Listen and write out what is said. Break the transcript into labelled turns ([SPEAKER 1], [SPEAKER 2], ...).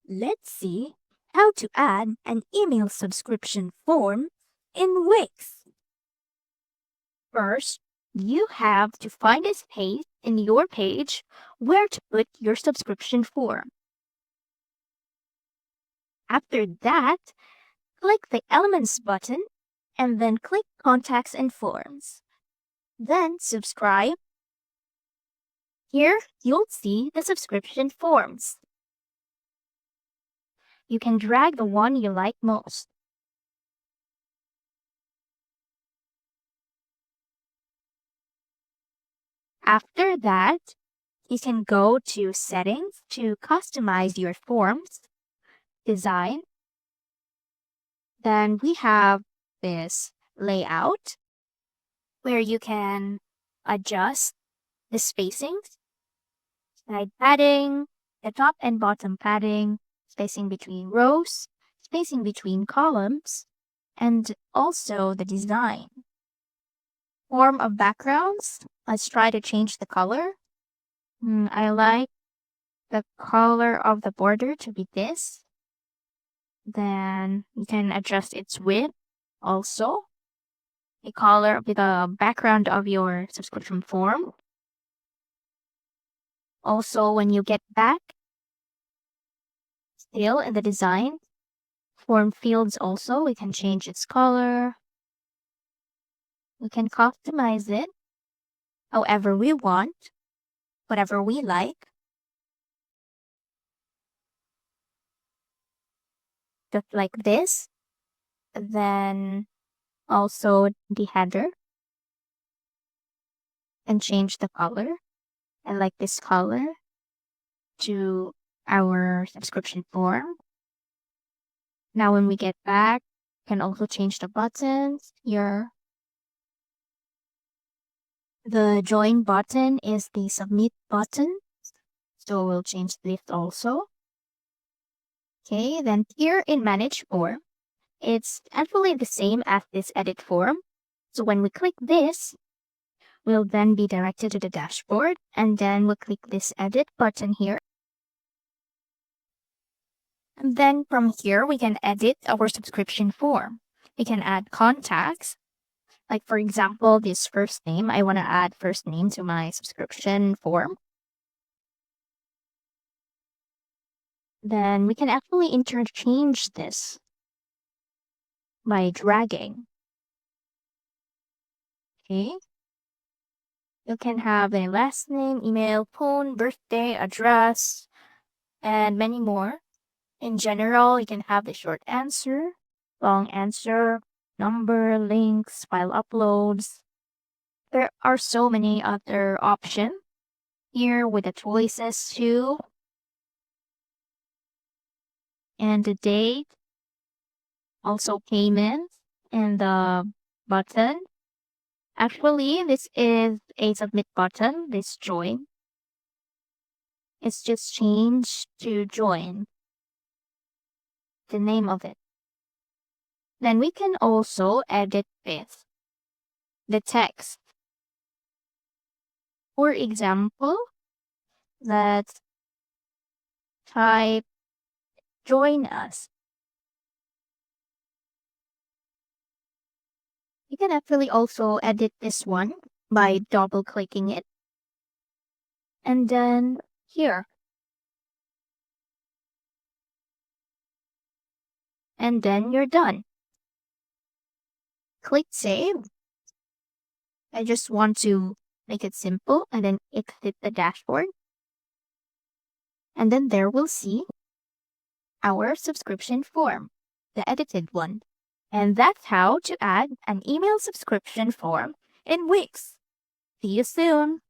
[SPEAKER 1] Let's see how to add an email subscription form in Wix. First, you have to find a space in your page where to put your subscription form. After that, click the Elements button and then click Contacts and Forms. Then subscribe. Here, you'll see the subscription forms. You can drag the one you like most. After that, you can go to Settings to customize your forms, Design. Then we have this Layout, where you can adjust the spacings, side padding, the top and bottom padding, spacing between rows, spacing between columns, and also the design. Form of backgrounds, let's try to change the color. I like the color of the border to be this. Then you can adjust its width also. The color of the background of your subscription form. Also, when you get back, still in the design, form fields also, we can change its color. We can customize it however we want, whatever we like. Just like this. Then also the header. And change the color. I like this color to our subscription form. Now when we get back, we can also change the buttons here. The join button is the submit button. So we'll change this also. Okay, then here in manage form, it's actually the same as this edit form. So when we click this, we'll then be directed to the dashboard, and then we'll click this edit button here. And then from here, we can edit our subscription form. We can add contacts. Like for example, this first name, I want to add first name to my subscription form. Then we can actually interchange this by dragging. Okay. You can have a last name, email, phone, birthday, address, and many more. In general, you can have the short answer, long answer, number, links, file uploads. There are so many other options here with the choices too. And the date, also payment, and the button. Actually, this is a submit button, this join. It's just changed to join, the name of it. Then we can also edit this, the text. For example, let's type join us. You can actually also edit this one by double clicking it. And then here. And then you're done. Click save. I just want to make it simple and then exit the dashboard. And then there we'll see our subscription form, the edited one. And that's how to add an email subscription form in Wix. See you soon!